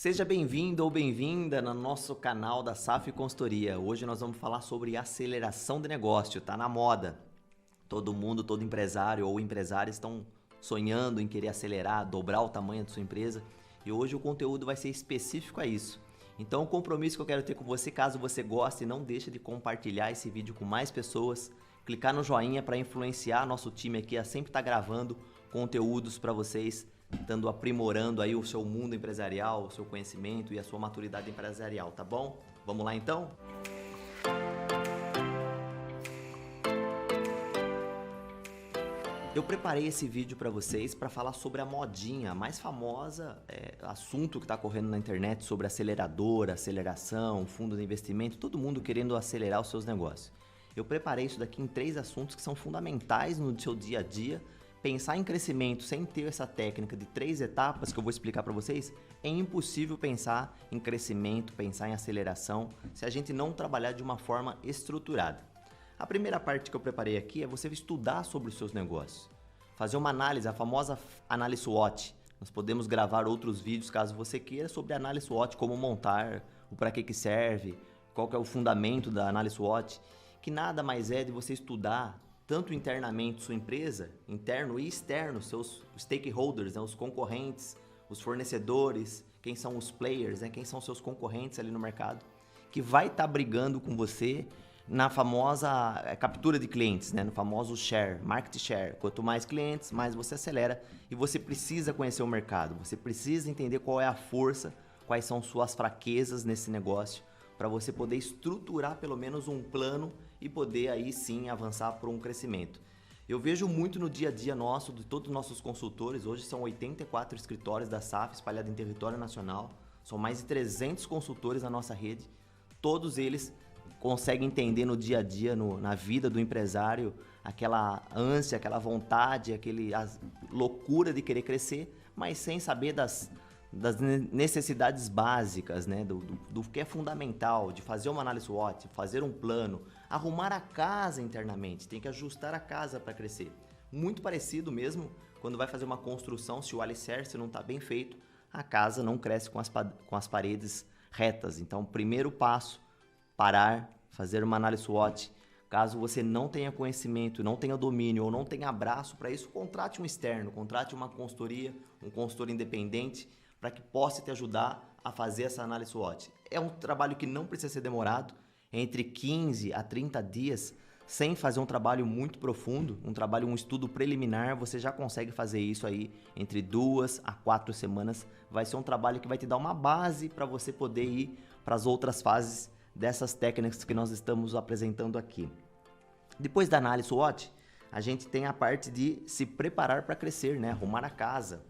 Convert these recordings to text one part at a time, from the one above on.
Seja bem-vindo ou bem-vinda no nosso canal da SAF Consultoria. Hoje nós vamos falar sobre aceleração de negócio, tá na moda. Todo mundo, todo empresário ou empresária estão sonhando em querer acelerar, dobrar o tamanho da sua empresa e hoje o conteúdo vai ser específico a isso. Então o compromisso que eu quero ter com você, caso você goste, não deixe de compartilhar esse vídeo com mais pessoas, clicar no joinha para influenciar nosso time aqui a sempre estar gravando conteúdos para vocês, estando aprimorando aí o seu mundo empresarial, o seu conhecimento e a sua maturidade empresarial, tá bom? Vamos lá então? Eu preparei esse vídeo para vocês para falar sobre a modinha, a mais famosa assunto que está correndo na internet sobre aceleradora, aceleração, fundo de investimento, todo mundo querendo acelerar os seus negócios. Eu preparei isso daqui em 3 assuntos que são fundamentais no seu dia a dia. Pensar em crescimento sem ter essa técnica de 3 etapas que eu vou explicar para vocês, é impossível pensar em crescimento, pensar em aceleração, se a gente não trabalhar de uma forma estruturada. A primeira parte que eu preparei aqui é você estudar sobre os seus negócios. Fazer uma análise, a famosa análise SWOT. Nós podemos gravar outros vídeos, caso você queira, sobre análise SWOT, como montar, o para que serve, qual que é o fundamento da análise SWOT, que nada mais é de você estudar tanto internamente sua empresa, interno e externo, seus stakeholders, né, os concorrentes, os fornecedores, quem são os players, né, quem são seus concorrentes ali no mercado, que vai estar brigando com você na famosa captura de clientes, né, no famoso share, market share. Quanto mais clientes, mais você acelera e você precisa conhecer o mercado, você precisa entender qual é a força, quais são suas fraquezas nesse negócio, para você poder estruturar pelo menos um plano e poder aí sim avançar para um crescimento. Eu vejo muito no dia a dia nosso, de todos os nossos consultores, hoje são 84 escritórios da SAF espalhados em território nacional, são mais de 300 consultores na nossa rede, todos eles conseguem entender no dia a dia, na vida do empresário, aquela ânsia, aquela vontade, a loucura de querer crescer, mas sem saber das necessidades básicas, né? do que é fundamental, de fazer uma análise SWOT, fazer um plano, arrumar a casa internamente, tem que ajustar a casa para crescer. Muito parecido mesmo quando vai fazer uma construção, se o alicerce não está bem feito, a casa não cresce com as paredes retas. Então, o primeiro passo, parar, fazer uma análise SWOT. Caso você não tenha conhecimento, não tenha domínio ou não tenha abraço para isso, contrate um externo, contrate uma consultoria, um consultor independente, para que possa te ajudar a fazer essa análise SWOT. É um trabalho que não precisa ser demorado, entre 15 a 30 dias, sem fazer um trabalho muito profundo, um estudo preliminar, você já consegue fazer isso aí entre 2 a 4 semanas. Vai ser um trabalho que vai te dar uma base para você poder ir para as outras fases dessas técnicas que nós estamos apresentando aqui. Depois da análise SWOT, a gente tem a parte de se preparar para crescer, né? Arrumar a casa.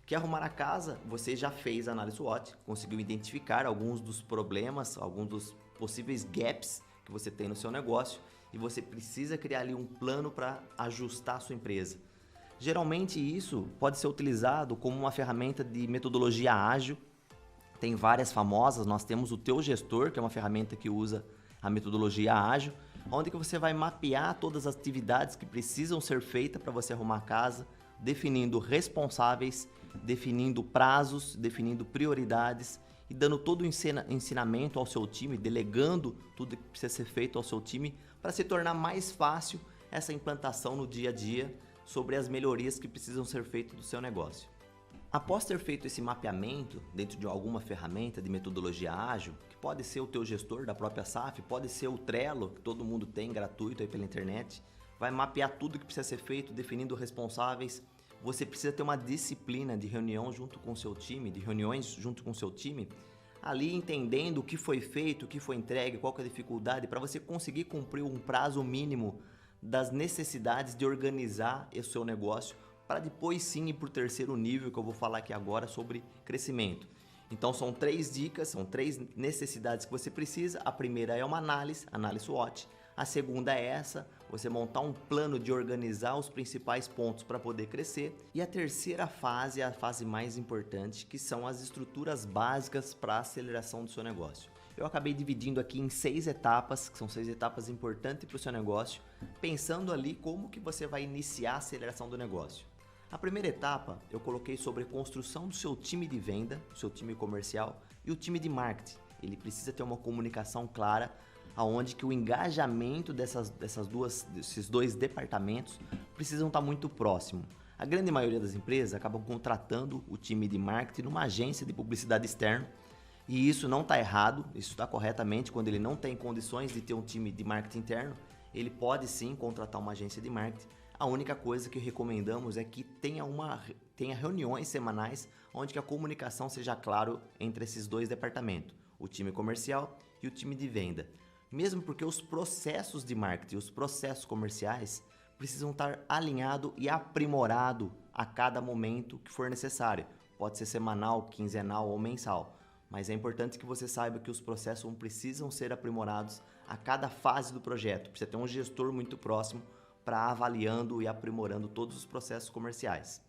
Que arrumar a casa, você já fez a análise SWOT, conseguiu identificar alguns dos problemas, alguns dos possíveis gaps que você tem no seu negócio e você precisa criar ali um plano para ajustar a sua empresa. Geralmente isso pode ser utilizado como uma ferramenta de metodologia ágil. Tem várias famosas, nós temos o Teu Gestor, que é uma ferramenta que usa a metodologia ágil, onde que você vai mapear todas as atividades que precisam ser feitas para você arrumar a casa, definindo responsáveis, definindo prazos, definindo prioridades e dando todo o ensinamento ao seu time, delegando tudo que precisa ser feito ao seu time para se tornar mais fácil essa implantação no dia a dia sobre as melhorias que precisam ser feitas do seu negócio. Após ter feito esse mapeamento dentro de alguma ferramenta de metodologia ágil, que pode ser o Teu Gestor da própria SAF, pode ser o Trello, que todo mundo tem gratuito aí pela internet, vai mapear tudo que precisa ser feito, definindo responsáveis. Você precisa ter uma disciplina de reunião junto com o seu time, de reuniões junto com o seu time, ali entendendo o que foi feito, o que foi entregue, qual que é a dificuldade, para você conseguir cumprir um prazo mínimo das necessidades de organizar o seu negócio, para depois sim ir para o terceiro nível que eu vou falar aqui agora sobre crescimento. Então são 3 dicas, são 3 necessidades que você precisa. A primeira é uma análise SWOT. A segunda é essa, você montar um plano de organizar os principais pontos para poder crescer. E a terceira fase é a fase mais importante, que são as estruturas básicas para a aceleração do seu negócio. Eu acabei dividindo aqui em 6 etapas, que são 6 etapas importantes para o seu negócio, pensando ali como que você vai iniciar a aceleração do negócio. A primeira etapa eu coloquei sobre a construção do seu time de venda, do seu time comercial e o time de marketing. Ele precisa ter uma comunicação clara, aonde que o engajamento desses dois departamentos precisam estar muito próximo. A grande maioria das empresas acabam contratando o time de marketing numa agência de publicidade externa, e isso não está errado, isso está corretamente. Quando ele não tem condições de ter um time de marketing interno, ele pode sim contratar uma agência de marketing. A única coisa que recomendamos é que tenha reuniões semanais onde que a comunicação seja clara entre esses dois departamentos, o time comercial e o time de venda. Mesmo porque os processos de marketing, os processos comerciais precisam estar alinhados e aprimorados a cada momento que for necessário. Pode ser semanal, quinzenal ou mensal. Mas é importante que você saiba que os processos precisam ser aprimorados a cada fase do projeto. Precisa ter um gestor muito próximo para avaliando e aprimorando todos os processos comerciais.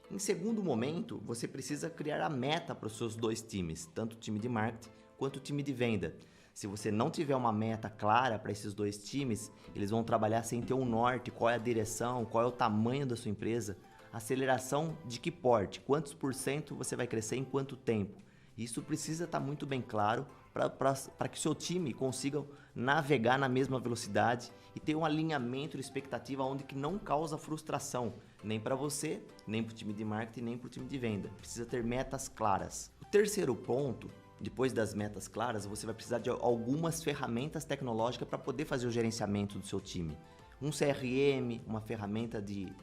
Em segundo momento, você precisa criar a meta para os seus dois times, tanto o time de marketing quanto o time de venda. Se você não tiver uma meta clara para esses dois times, eles vão trabalhar sem ter um norte, qual é a direção, qual é o tamanho da sua empresa, aceleração de que porte, quantos por cento você vai crescer em quanto tempo. Isso precisa estar muito bem claro para que o seu time consiga navegar na mesma velocidade e ter um alinhamento de expectativa onde que não causa frustração, nem para você, nem para o time de marketing, nem para o time de venda. Precisa ter metas claras. O terceiro ponto, depois das metas claras, você vai precisar de algumas ferramentas tecnológicas para poder fazer o gerenciamento do seu time. Um CRM, uma ferramenta de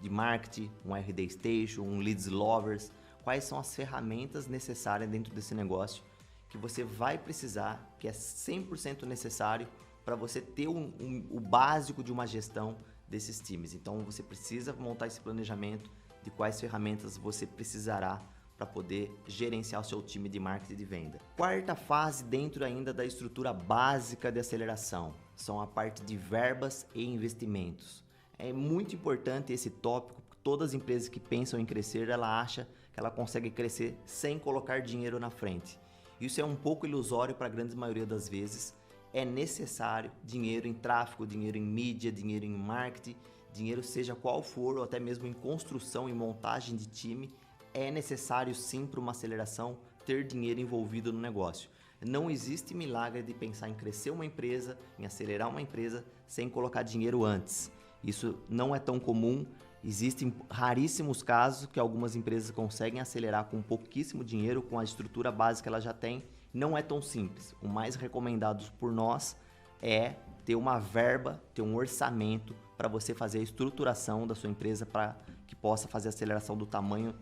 marketing, um RD Station, um Leads Lovers. Quais são as ferramentas necessárias dentro desse negócio que você vai precisar, que é 100% necessário para você ter o básico de uma gestão desses times. Então você precisa montar esse planejamento de quais ferramentas você precisará para poder gerenciar o seu time de marketing e de venda. Quarta fase dentro ainda da estrutura básica de aceleração são a parte de verbas e investimentos. É muito importante esse tópico, porque todas as empresas que pensam em crescer, ela acha que ela consegue crescer sem colocar dinheiro na frente. Isso é um pouco ilusório para a grande maioria das vezes. É necessário dinheiro em tráfego, dinheiro em mídia, dinheiro em marketing, dinheiro seja qual for, ou até mesmo em construção e montagem de time. É necessário sim para uma aceleração ter dinheiro envolvido no negócio. Não existe milagre de pensar em crescer uma empresa, em acelerar uma empresa sem colocar dinheiro antes. Isso não é tão comum. Existem raríssimos casos que algumas empresas conseguem acelerar com pouquíssimo dinheiro, com a estrutura básica que ela já tem. Não é tão simples. O mais recomendado por nós é ter uma verba, ter um orçamento para você fazer a estruturação da sua empresa para que possa fazer a aceleração do tamanho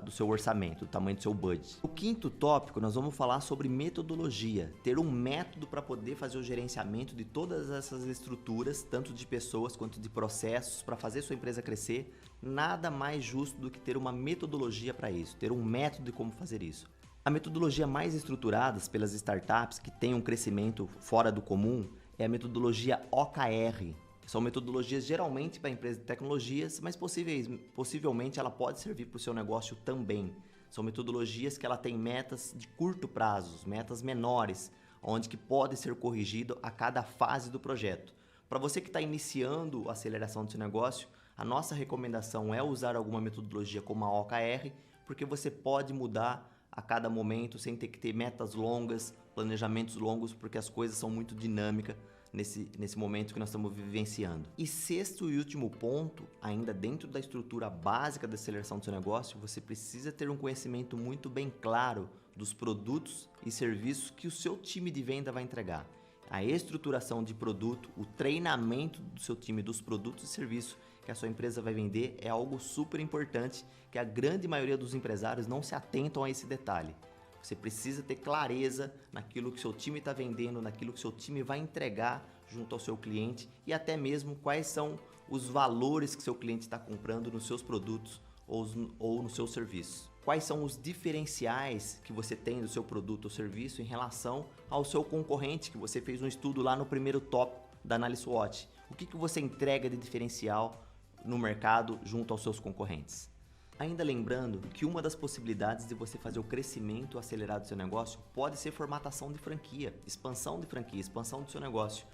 do seu orçamento, do tamanho do seu budget. O quinto tópico, nós vamos falar sobre metodologia, ter um método para poder fazer o gerenciamento de todas essas estruturas, tanto de pessoas quanto de processos, para fazer sua empresa crescer. Nada mais justo do que ter uma metodologia para isso, ter um método de como fazer isso. A metodologia mais estruturada pelas startups que têm um crescimento fora do comum é a metodologia OKR. São metodologias geralmente para empresas de tecnologias, mas possivelmente ela pode servir para o seu negócio também. São metodologias que ela tem metas de curto prazo, metas menores, onde que pode ser corrigido a cada fase do projeto. Para você que está iniciando a aceleração do seu negócio, a nossa recomendação é usar alguma metodologia como a OKR, porque você pode mudar a cada momento sem ter que ter metas longas, planejamentos longos, porque as coisas são muito dinâmicas nesse momento que nós estamos vivenciando. E sexto e último ponto, ainda dentro da estrutura básica da aceleração do seu negócio, você precisa ter um conhecimento muito bem claro dos produtos e serviços que o seu time de venda vai entregar. A estruturação de produto, o treinamento do seu time dos produtos e serviços que a sua empresa vai vender é algo super importante que a grande maioria dos empresários não se atentam a esse detalhe. Você precisa ter clareza naquilo que seu time está vendendo, naquilo que seu time vai entregar junto ao seu cliente e até mesmo quais são os valores que seu cliente está comprando nos seus produtos ou nos seus serviços. Quais são os diferenciais que você tem do seu produto ou serviço em relação ao seu concorrente, que você fez um estudo lá no primeiro tópico da análise SWOT. O que você entrega de diferencial no mercado junto aos seus concorrentes? Ainda lembrando que uma das possibilidades de você fazer o crescimento acelerado do seu negócio pode ser formatação de franquia, expansão do seu negócio.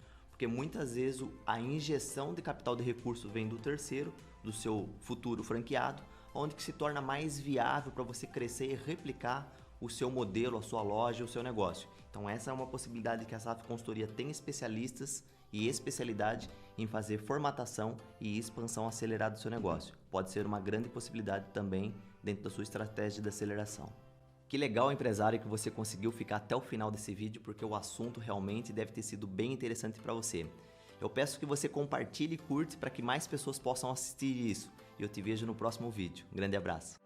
porque muitas vezes a injeção de capital de recurso vem do terceiro, do seu futuro franqueado, onde que se torna mais viável para você crescer e replicar o seu modelo, a sua loja, o seu negócio. Então essa é uma possibilidade que a SAF Consultoria tem especialistas e especialidade em fazer formatação e expansão acelerada do seu negócio. Pode ser uma grande possibilidade também dentro da sua estratégia de aceleração. Que legal, empresário, que você conseguiu ficar até o final desse vídeo, porque o assunto realmente deve ter sido bem interessante para você. Eu peço que você compartilhe e curte para que mais pessoas possam assistir isso. E eu te vejo no próximo vídeo. Um grande abraço.